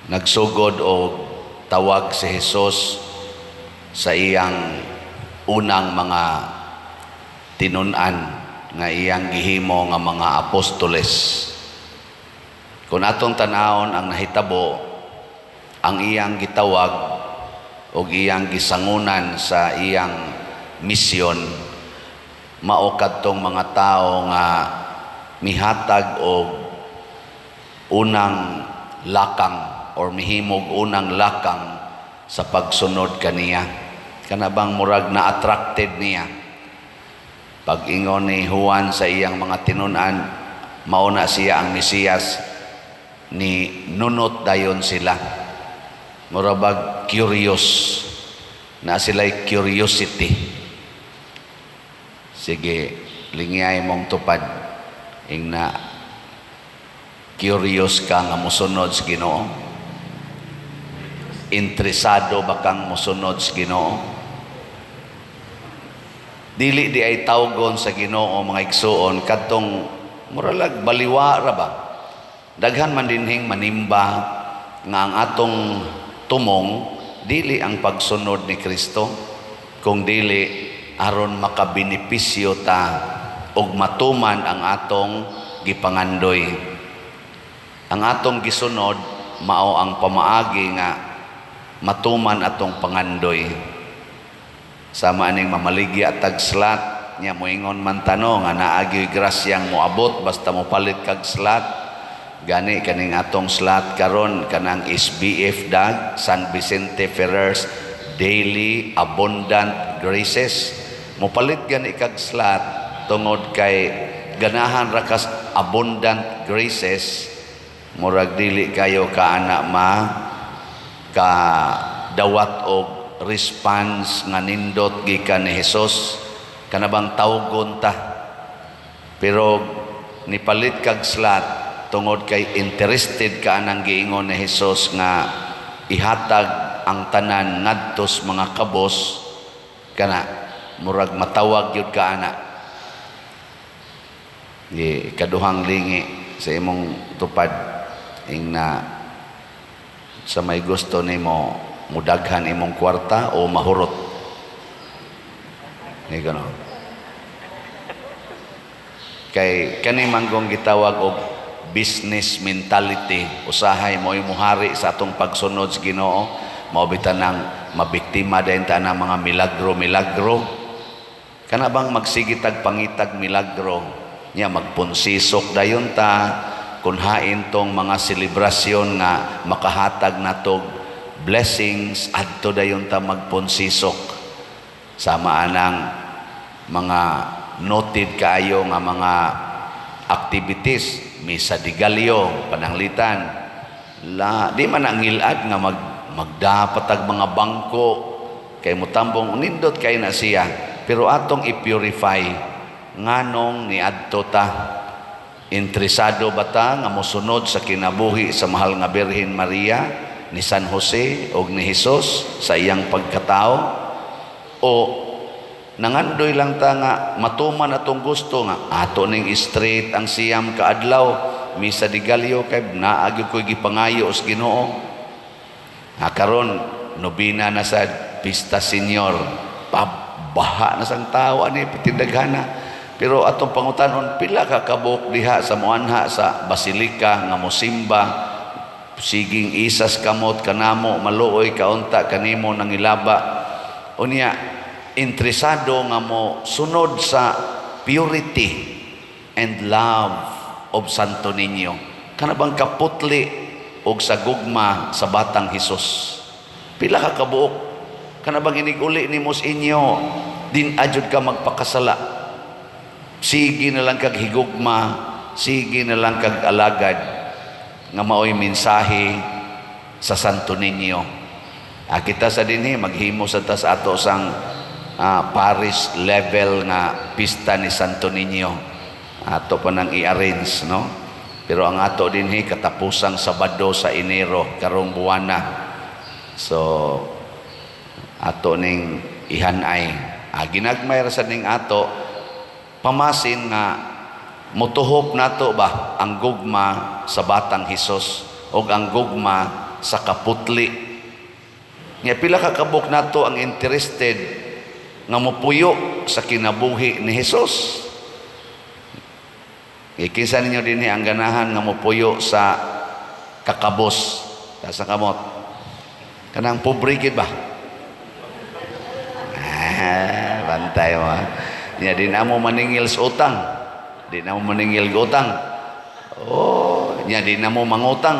nagsugod o tawag si Hesus sa iyang unang mga tinunan nga iyang gihimo nga mga apostoles. Kung atong tanawon ang nahitabo, ang iyang gitawag o iyang gisangunan sa iyang misyon, mao kadtong mga tao nga mihatag og unang lakang or mihimog unang lakang sa pagsunod kaniya. Kana bang murag na attracted niya. Pag ingon ni Juan sa iyang mga tinunan, mauna siya ang Mesiyas, ni nunot dayon sila. Murabag curious, na sila'y curiosity. Sige, lingiyay mong tupad, ing na curious ka nga musunod sa Ginoo. Interesado ba kang musunod sa Ginoo? Dili di ay tawgon sa Ginoo mga igsuon kadtong muralag baliwa ra ba. Daghan man dinhing manimba nga ang atong tumong dili ang pagsunod ni Kristo, kung dili aron makabenepisyo ta og matuman ang atong gipangandoy. Ang atong gisunod mao ang pamaagi nga matuman atong pangandoy. Sama aning mamaligi at tagslat nya moingon man tanong nga naagyoy grasyang moabot basta mo palit kag slat. Gani kaning atong slat karon kanang SBF dag San Vicente Ferrer's Daily Abundant Graces. Mopalit gani kag slat tungod kay ganahan ra kas abundant graces, murag dili kayo kaana ka dawat og response nga nindot gikan ni Hesus, kanabang tawgon ta. Pero nipalit kag slat tungod kay interested ka anang giingon ni Hesus nga ihatag ang tanan ngadtos mga kabos, kana murag matawag yun ka ana. Kaduhang lingi sa imong tupad ing na sa may gusto nimo mudaghan imong kwarta o mahurot. Ni gano. Kay kani manggong gitawag og business mentality, usahay mo imuhari sa atong pagsunod sa Ginoo, mao bitan nang mabiktima dayon ta na mga milagro. Kana bang magsigitag pangitag milagro nya magpunsisok dayon ta kun hain tong mga selebrasyon nga makahatag natog blessings adto dayon ta magpunsisok. Sama anang mga noted kaayo nga mga activities, misa di Gallo, pananglitan. Di man ang ngilad nga magdapatag mga bangko kay mutambong nindot kay na siya. Pero atong i-purify nganong ni adto ta. Interesado ba ta nga mosunod sa kinabuhi sa mahal nga Birhen Maria, ni San Jose o ni Hesus sa iyang pagkatao? O nangandoy lang ta nga matuman atong gusto nga ato ning straight ang siyam kaadlaw misa di Gallo kay naagi ko'y gipangayo sa Ginoo. Karon nobina na sa Pista Senior, pabaha na sang tao ani pitidaghana. Pero atong pangutanon, pila ka kabuk diha sa muanha sa basilika nga mosimba, siging isas kamot kanamo maluoy kaunta kanimo nangilaba. Unya interesado nga mo sunod sa purity and love of Santo Niño. Kana bang kaputli og sa gugma sa batang Hesus. Pila ka kabuok, kana bang iniguli nimo sa inyo, din adjud ka magpakasala. Sige na lang kag higugma, sige na lang kag alagad nga maoy mensahe sa Santo Niño. Kita sa dinhi maghimo sa tas ato sang parish level nga pista ni Santo Niño. Ato pa nang i-arrange, no? Pero ang ato dinhi katapusang Sabado sa Enero karong buwana. So ato ning ihanay. Ginagmay ra sa ning ato pamasin nga motuhop nato ba ang gugma sa batang Hesus o ang gugma sa kaputli. Nya pila ka kabuk nato ang interested nga mopuyo sa kinabuhi ni Hesus. Ikisa ninyo din ang ganahan nga mopuyo sa kakabos. Sa kamot. Kanang pobre gid ba? Bantay mo. Nya din amo maningil sa utang. Di na mo maningil sa utang. Nya di na mo mangutang.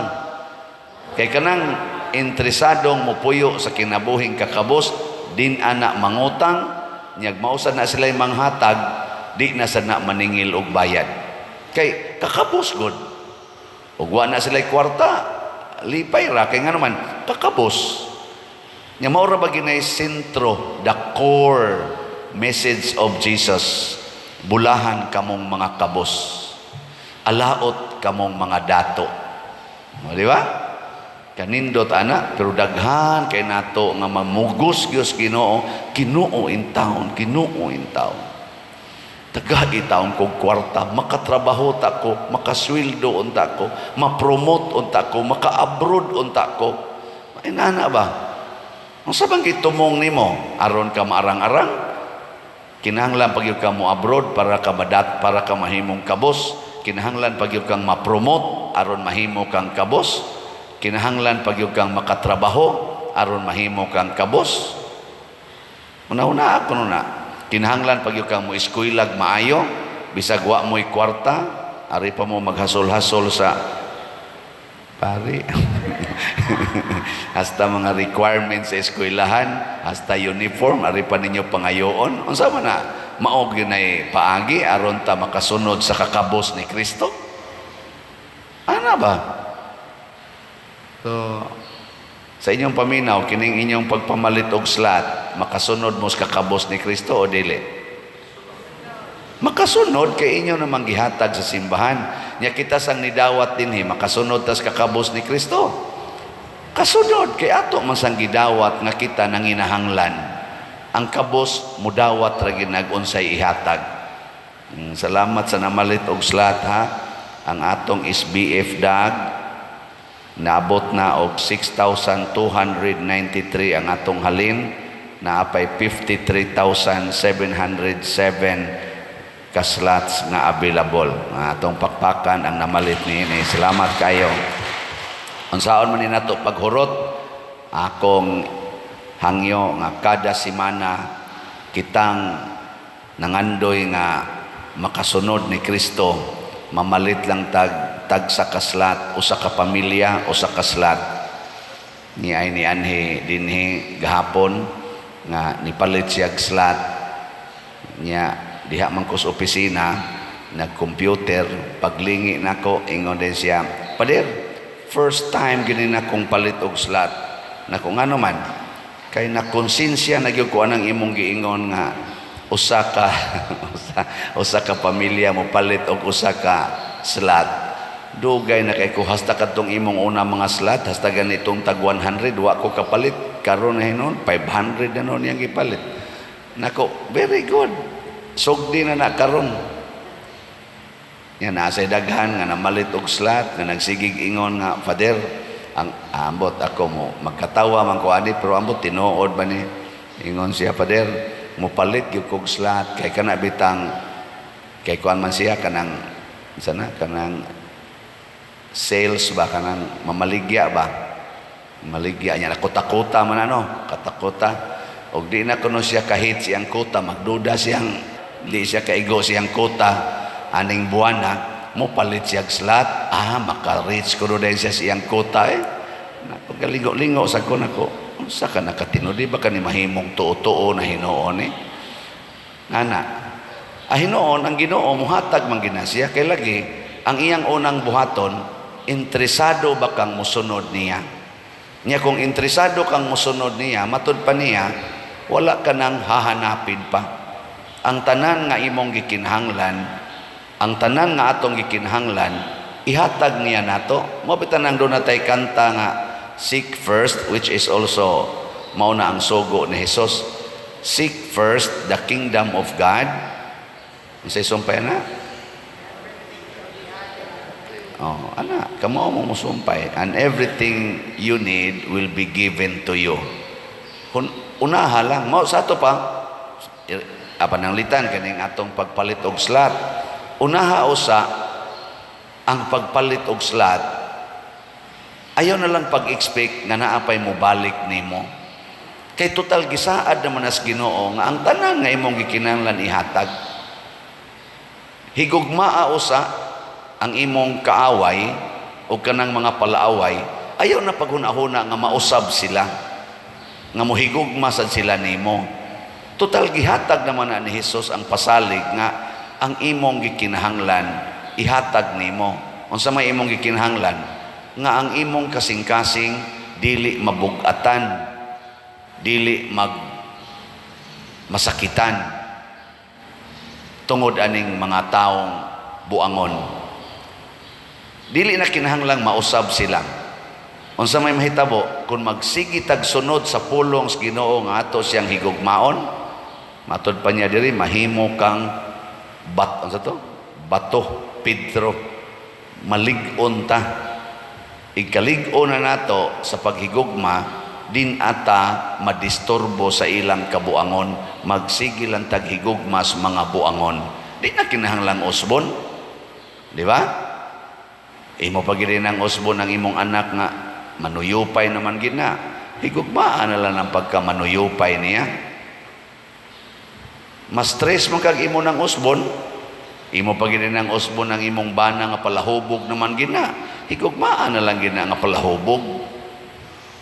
Kay kanang interesadong mopuyo sa kinabuhing kakabos, din ana mangutang, nyag mausad na sila manghatag, di na sana maningil og bayad. Kay kakabos gud. Ug wa na sila kwarta, lipay ra kay nga naman kakabos. Nya mao ra ba ginay sentro, the core message of Jesus. Bulahan kamong mga kabos. Alaot kamong mga dato. O, di ba? Kanindot ana, pero daghan kay nato nga mamugos Dios Ginoo, Ginoo in town, Ginoo in town. Tagagi taon kong kwarta, makatrabaho ta ko, makasweldo unta ko, ma-promote unta ko, maka-abroad unta ko. Inana ba? Ang sabang gitumong nimo, aron ka maarang-arang, kinahanglan pagyud ka mo abroad para ka mahimong kabos, kinahanglan pagyud kang ma-promote aron mahimo kang kabos, kinahanglan pagyud kang makatrabaho aron mahimo kang kabos. Una-una ako na. Kinahanglan pagyud kang mo eskwela maayo, bisag wa mo'y kwarta, ari pa mo maghasol-hasol sa pari. Hasta mga requirements sa eskwelahan, hasta uniform, ari pa ninyo pangayoon. Unsa man na maog yun ay paagi aron ta makasunod sa kakabos ni Kristo? Ana ba? So, sa inyong paminaw, kining inyong pagpamalit og slat, makasunod mo sa kakabos ni Kristo o dili? Makasunod kay inyo namang gihatag sa simbahan. Nya kita sang nidawat dinhi, makasunod tas kakabos ni Kristo. Kasunod kay ato man sang gidawat nga kita nanginahanglan. Ang kabos mudawat ra ginagunsay ihatag. Salamat sa namalit og slat ha. Ang atong SBF dag naabot na og 6,293 ang atong halin, naapay 53,707 ka-slots nga available. Ang atong pakpakan ang namalit niini. Salamat kayo. Unsaon man ni nato paghurot, akong hangyo nga kada semana kitang nangandoy nga makasunod ni Kristo, mamalit lang tag sa kaslat, usa ka pamilya, usa ka slat. Ni ay ni anhi dinhi gahapon nga nipalit siya slat nya diha man ko sa opisina, nag-computer, paglingi nako ingon din siya, "Pader, first time gini na kong palit og slat." Nako ngano man kay nakonsensya na gyud ko anang imong giingon nga usa ka pamilya mo palit og usa ka slat. Dugay na kay ko hasta kadtong imong una mga slat, hasta ganitong tag 100 wa ko kapalit, karon na hinon 500 na non yang gipalit. Nako, very good. Sugdi na karon. Yan nasa daghan nga namalit og slat nga nagsigig ingon nga, "Father, ang ambot ako mo magkatawa man ko ani pero ambot tinuod ba ni?" Ingon siya, "Father, mo palit gyud kog slat kay kana bitang kay kuan man siya kanang sana kanang sales ba kanang mamaligya ba, maligya niya nakota-kota man ano, katakota og di na kuno siya kahit siyang kota, magduda siyang di siya kaigo siyang kota aning buwan na mo palit siya slat, maka-reach ko rin siya siyang kota napagalingo-lingo sa ko nako, sa ka nakatino di ba ka ni mahimong tuo-tuo na hinoon nana hinoon ang Ginoo muhatag man ginasya kay lagi ang iyang unang buhaton, interesado ba kang musunod niya? Nya kung interesado kang musunod niya, matud pa niya, wala ka nang hahanapin pa. Ang tanan nga imong gikinahanglan, ang tanan nga atong gikinahanglan, ihatag niya nato. Mabitan nang doon natay kanta nga, "Seek first," which is also mauna ang sugo ni Jesus. Seek first the kingdom of God. Isa sumpay na? Oh, anak, kamo mo musumpay. And everything you need will be given to you. Unaha lang. Mo sa ato pa, pananglitan kaning atong pagpalit og slot. Unaha usa, ang pagpalit og slot, ayaw na lang pag-expect nga naapay mo balik nimo. Kay total gisaad naman as Ginoo nga ang tanan nga imong gikinahanglan ihatag. Higugmaa usa ang imong kaaway o kanang mga palaaway, ayaw na paghuna-huna nga mausab sila, nga mohigugma sad sila nimo. Total gihatag naman na ni Jesus ang pasalig nga ang imong gikinahanglan ihatag nimo. Unsa may imong gikinahanglan? Nga ang imong kasing-kasing dili mabugatan, dili masakitan tungod aning mga taong buangon. Dili na kinahanglang mausab sila. Unsa may mahitabo kung magsigi tag sunod sa pulong sa Ginoo nga ato siyang higugmaon, matod pa niya diri mahimo kang bato Pedro, malig-on ta. Ikalig-on na nato sa paghigugma, din ata madisturbo sa ilang kabuangon, magsigi lang tag higugma sa mga buangon. Di na kinahanglang usbon, di ba? Imo pagiri ng usbon ng imong anak nga manuyupay naman gina, higugmaan na lang ang pagkamanuyupay niya. Mas stress man kag imo ng usbon, imo pagiri ng usbon ng imong bana nga palahubog naman gina, higugmaan na lang gina nga palahubog.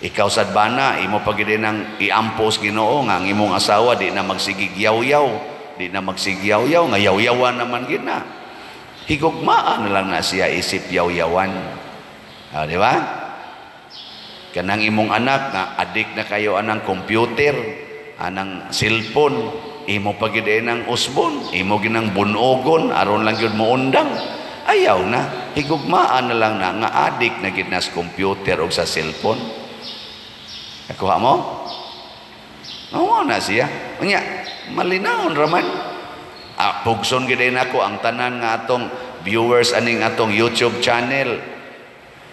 Ikaw sad bana, imo pagiri ng iampos Ginoo nga ang imong asawa di na magsigigyaw-yaw, di na magsigyaw-yaw nga yaw-yawan naman gina. Higugmaan na lang na siya isip yaw-yawan. Di ba? Kanang imong anak nga adik na kayo anang computer, anang cellphone, imo pagide ng usbon, imo ginang bunogon aron lang gyud mo undang. Ayaw na, higugmaan na lang na nga adik na gid nas computer o sa cellphone. Nakuha mo? Oo na siya. Unya, malinawon raman. Pugson gid nako ang tanan nga atong viewers aning atong YouTube channel.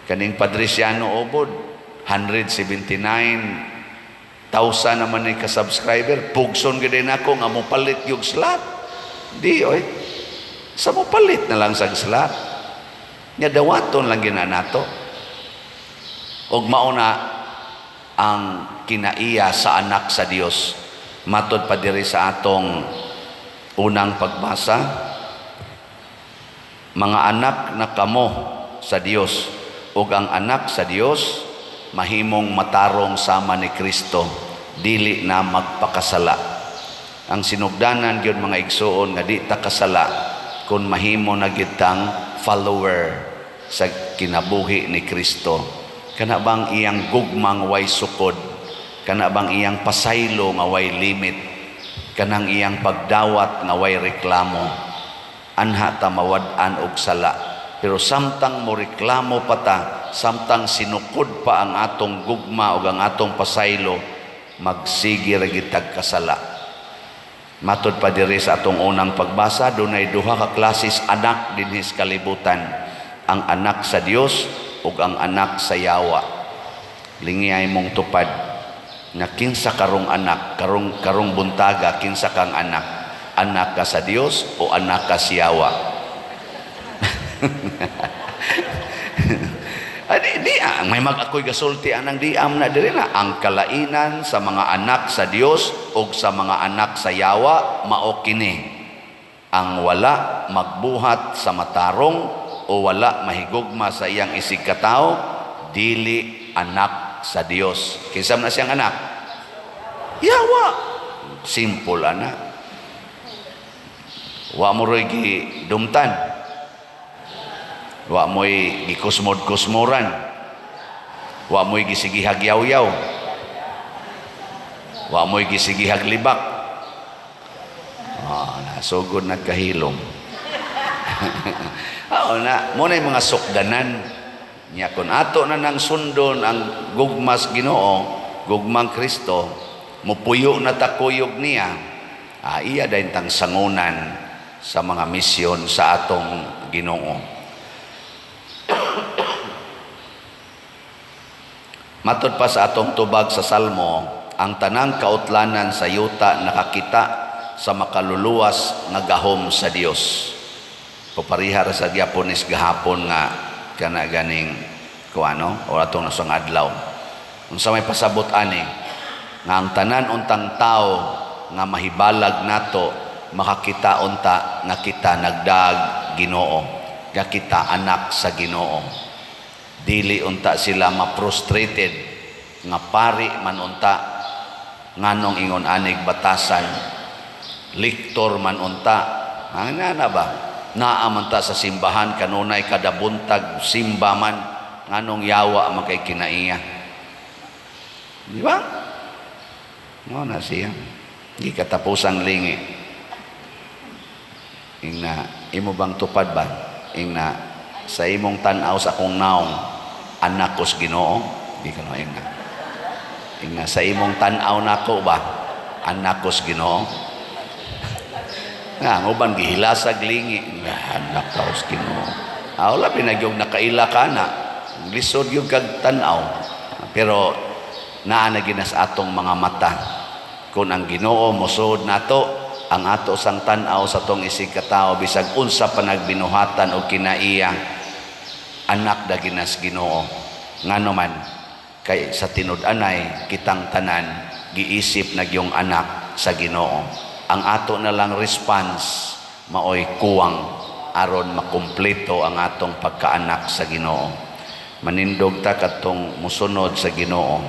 Kaning Padresiano Obod, 179,000 naman ni ka-subscriber. Pugson gid nako nga mopalit yung slot. Di oy. Sa mopalit na lang sa slot. Nya dawaton lang gina nato. Og mauna ang kinaiya sa anak sa Dios. Matod pa diri sa atong unang pagbasa, mga anak na kamo sa Dios, ug ang anak sa Dios mahimong matarong sama ni Kristo, dili na magpakasala. Ang sinugdanan gyud mga igsuon nga di ta kasala kun mahimo na gyud tang follower sa kinabuhi ni Kristo. Kana bang iyang gugmang way sukod, kana bang iyang pasaylo nga way limit, kanang iyang pagdawat nga way reklamo, anha ta mawad-an og sala. Pero samtang mo reklamo pa ta, samtang sinukod pa ang atong gugma o ang atong pasaylo, magsige ra gid tag kasala. Matod pa diri sa atong unang pagbasa, dunay duha ka klases anak dinhi sa kalibutan, ang anak sa Dios ug ang anak sa yawa. Lingiyay mong tupad nga kinsa karong anak, karong buntaga, kinsa kang anak, anak ka sa Dios o anak ka sa yawa. May mag-ako'y gasulti anang diam na diri na ang kalainan sa mga anak sa Dios o sa mga anak sa yawa mao kini: ang wala magbuhat sa matarong o wala mahigugma sa iyang isig katao, dili anak sa Dios. Kinsa na siyang anak? Yawa. Simple ana. Wa mo roy gidumtan. Wa mo'y gikusmod-kusmuran. Wa mo'y gisigihag yaw-yaw. Wa mo'y gisigihag libak. Nasugod nagkahilom. Na, muna yung mga sukdanan niya. Kung ato na nang sundon ang gugmas Ginoo, gugmang Kristo, mupuyo na takuyog niya, iya dahil tang sangunan sa mga misyon sa atong Ginoo. Matod pa sa atong tubag sa Salmo, ang tanang kautlanan sa yuta nakakita sa makaluluwas nga gahom sa Dios. Paparihar sa Diaponis gahapon nga kana ganing kuano o atong nasang adlaw. Unsa may pasabot ani nga ang tanan untang tao nga mahibalag nato makakita unta nga kita nagdag Ginoo, nga kita anak sa Ginoo. Dili unta sila ma-frustrated nga pari man unta nganong ingon anig batasan, liktor man unta na ba naaman ta sa simbahan kanunay kada buntag simba man nganong yawa man kay kinaiya, di ba? Mo na siya di katapusang lingi ingna imo bang tupad ba ingna sa imong tan-aw sa akong naong anak ko sa Ginoo, di ka no ingna sa imong tan-aw nako ba anak ko sa Ginoo nga uban gihilasag lingi anak ko sa Ginoo wala pinagyog nakaila ka na lisod yung kag tan-aw pero naa na ginas atong mga mata kung ang Ginoo mosud nato ang ato sang tan-aw sa tong isig katao bisag unsa pa nagbinuhatan o kinaiya anak da ginas Ginoo ngano man kay sa tinud-anay kitang tanan giisip na gyung anak sa Ginoo. Ang ato na lang response maoy kuwang aron makumpleto ang atong pagkaanak sa Ginoo. Manindog ta katong musunod sa Ginoo